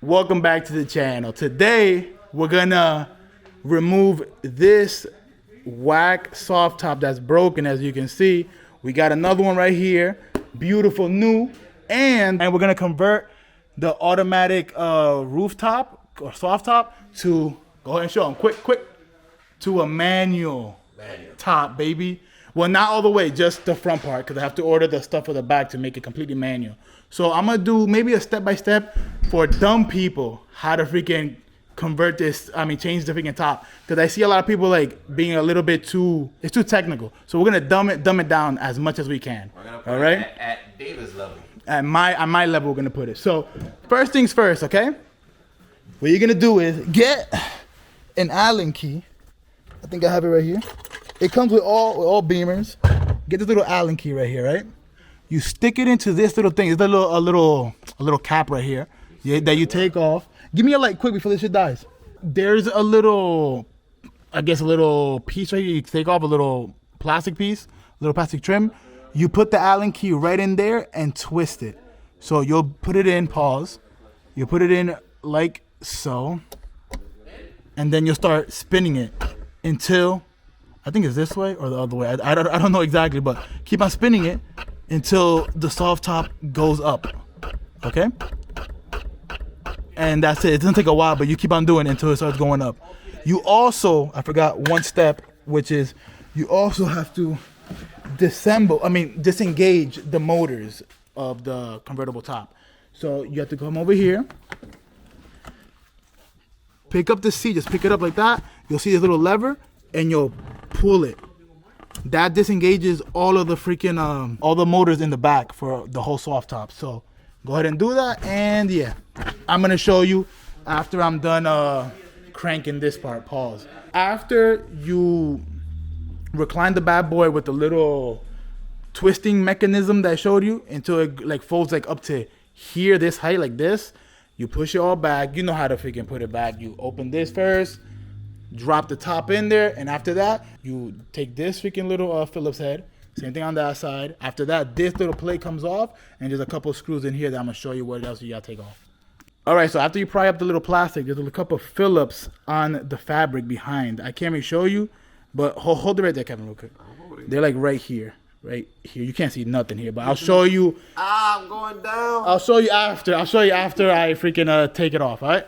Welcome back to the channel. Today we're gonna remove this whack soft top that's broken. As you can see, we got another one right here, beautiful new, and we're gonna convert the automatic rooftop or soft top to, go ahead and show them quick, to a manual top, baby. Well, not all the way, just the front part, because I have to order the stuff for the back to make it completely manual. So I'm gonna do maybe a step-by-step for dumb people, how to freaking convert this, change the freaking top. Because I see a lot of people like being a little bit too, it's too technical. So we're gonna dumb it down as much as we can. We're gonna put all right? At David's level. At my level, we're gonna put it. So first things first, okay? What you're gonna do is get an Allen key. I think I have it right here. It comes with all Beamers. Get this little Allen key right here, right? You stick it into this little thing. It's a little cap right here that you take off. Give me a light quick before this shit dies. There's a little, I guess a little piece right here. You take off a little plastic piece, a little plastic trim. You put the Allen key right in there and twist it. So you'll put it in, pause. You put it in like so. And then you'll start spinning it until, I think it's this way or the other way. I don't know exactly, but keep on spinning it until the soft top goes up, okay? And that's it. It doesn't take a while, but you keep on doing it until it starts going up. You also, I forgot one step, which is you also have to disengage the motors of the convertible top. So you have to come over here, pick up the seat, just pick it up like that. You'll see this little lever, and you'll pull it. That disengages all of the freaking all the motors in the back for the whole soft top. So go ahead and do that, and yeah, I'm gonna show you after I'm done cranking this part. Pause. After you recline the bad boy with the little twisting mechanism that I showed you until it like folds like up to here, this height like this, you push it all back. You know how to freaking put it back. You open this first, drop the top in there, and after that you take this freaking little Phillips head, same thing on that side. After that, this little plate comes off, and there's a couple screws in here that I'm gonna show you what else you gotta take off. All right, so after you pry up the little plastic, there's a couple Phillips on the fabric behind. I can't really show you, but hold it right there, Kevin, real quick. They're like right here. You can't see nothing here, but I'll show you. I'm going down. I'll show you after I freaking take it off. All right.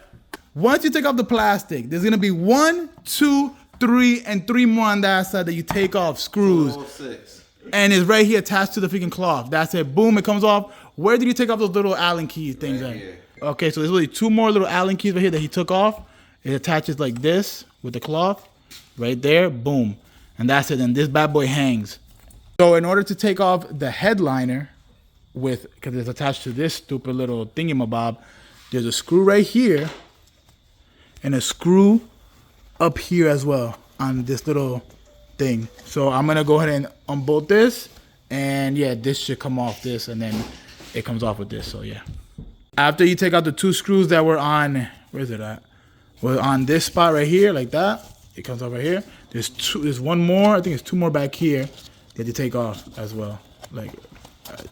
Once you take off the plastic, there's gonna be 1, 2, 3, and 3 more on that side that you take off screws. 6. And it's right here attached to the freaking cloth. That's it. Boom, it comes off. Where did you take off those little Allen key things Right at? here. Okay, so there's really 2 more little Allen keys right here that he took off. It attaches like this with the cloth. Right there, boom. And that's it. And this bad boy hangs. So in order to take off the headliner because it's attached to this stupid little thingamabob, there's a screw right here and a screw up here as well on this little thing. So I'm gonna go ahead and unbolt this, and yeah, this should come off this, and then it comes off with this. So yeah, after you take out the 2 screws that were on, where's it at? Well, on this spot right here, like that, it comes off right here. There's 1 more. I think it's 2 more back here that you take off as well. Like,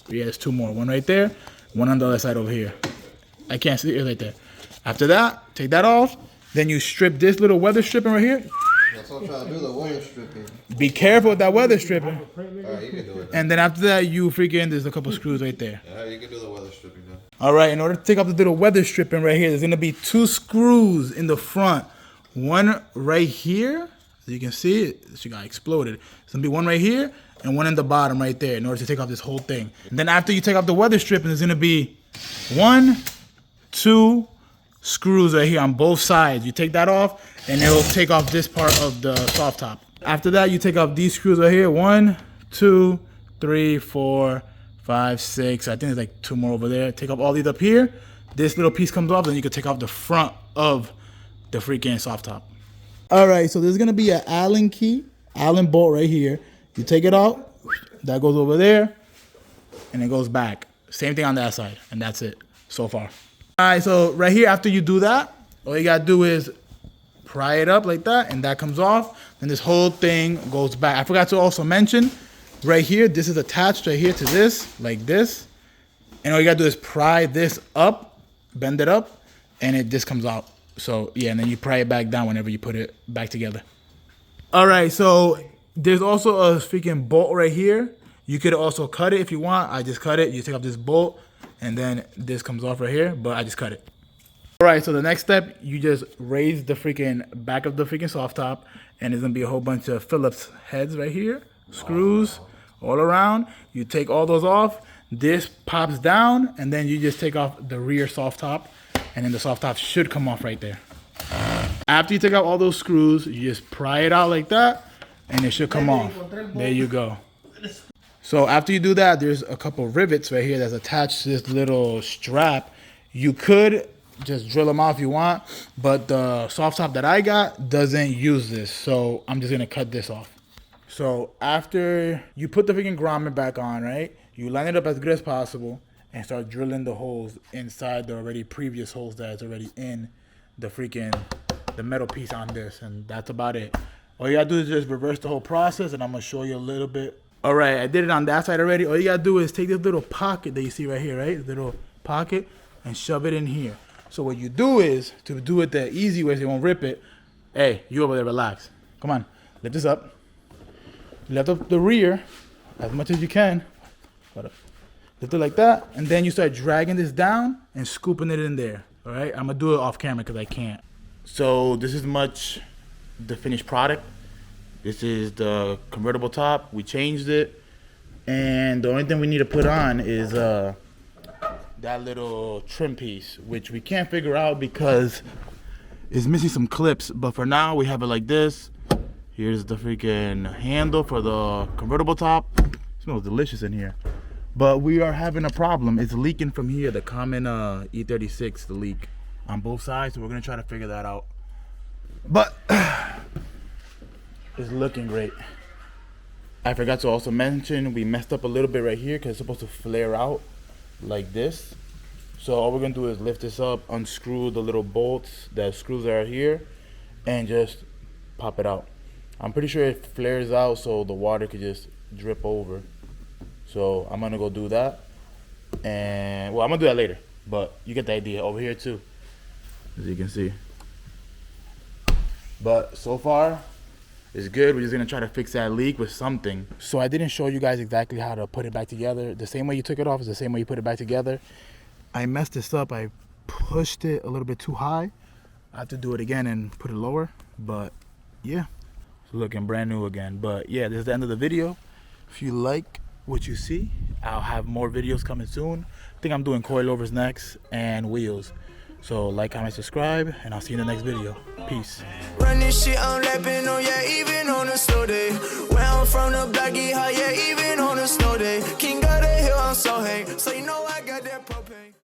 yeah, there's 2 more. 1 right there, 1 on the other side over here. I can't see it right there. After that, take that off. Then you strip this little weather stripping right here. That's what I'm trying to do, the weather stripping. Be careful with that weather stripping. Alright, you can do it. And then after that, there's a couple screws right there. Yeah, you can do the weather stripping now. All right, in order to take off the little weather stripping right here, there's gonna be 2 screws in the front. 1 right here, as you can see it, she got exploded. There's gonna be 1 right here and 1 in the bottom right there in order to take off this whole thing. And then after you take off the weather stripping, there's gonna be 1, 2 screws right here on both sides. You take that off and it'll take off this part of the soft top. After that, you take off these screws right here. 1, 2, 3, 4, 5, 6. I think there's like 2 more over there. Take off all these up here. This little piece comes off, then you can take off the front of the freaking soft top. All right, so there's gonna be an Allen key, Allen bolt right here. You take it out, that goes over there, and it goes back. Same thing on that side, and that's it so far. All right, so right here, after you do that, all you gotta do is pry it up like that, and that comes off. Then this whole thing goes back. I forgot to also mention, right here, this is attached right here to this, like this. And all you gotta do is pry this up, bend it up, and it just comes out. So yeah, and then you pry it back down whenever you put it back together. All right, so there's also a freaking bolt right here. You could also cut it if you want. I just cut it. You take off this bolt, and then this comes off right here, but I just cut it. All right, so the next step, you just raise the freaking back of the freaking soft top, and there's gonna be a whole bunch of Phillips heads right here, screws all around. You take all those off. This pops down, and then you just take off the rear soft top, and then the soft top should come off right there. After you take out all those screws, you just pry it out like that, and it should come off. There you go. So after you do that, there's a couple rivets right here that's attached to this little strap. You could just drill them out if you want, but the soft top that I got doesn't use this, so I'm just gonna cut this off. So after you put the freaking grommet back on, right, you line it up as good as possible and start drilling the holes inside the already previous holes that's already in the freaking the metal piece on this, and that's about it. All you gotta do is just reverse the whole process, and I'm gonna show you a little bit. All right, I did it on that side already. All you gotta do is take this little pocket that you see right here, right, this little pocket, and shove it in here. So what you do is, to do it the easy way so you won't rip it, hey, you over there, relax. Come on, lift this up. Lift up the rear as much as you can. Lift it like that, and then you start dragging this down and scooping it in there. All right, I'm gonna do it off camera because I can't. So this is the finished product. This is the convertible top. We changed it, and the only thing we need to put on is that little trim piece, which we can't figure out because it's missing some clips. But for now, we have it like this. Here's the freaking handle for the convertible top. It smells delicious in here. But we are having a problem. It's leaking from here, the common E36, the leak on both sides. So we're gonna try to figure that out. But it's looking great. I forgot to also mention, we messed up a little bit right here because it's supposed to flare out like this. So all we're gonna do is lift this up, unscrew the little bolts that screws are here, and just pop it out. I'm pretty sure it flares out so the water could just drip over. So I'm gonna go do that, and well, I'm gonna do that later, but you get the idea. Over here too, as you can see. But so far, it's good. We're just gonna try to fix that leak with something. So I didn't show you guys exactly how to put it back together. The same way you took it off is the same way you put it back together. I messed this up. I pushed it a little bit too high. I have to do it again and put it lower, but yeah, it's looking brand new again. But yeah, this is the end of the video. If you like what you see, I'll have more videos coming soon. I think I'm doing coilovers next and wheels. So like, comment, subscribe, and I'll see you in the next video. Peace. Run this shit, I'm rapping on, yeah, even on the story.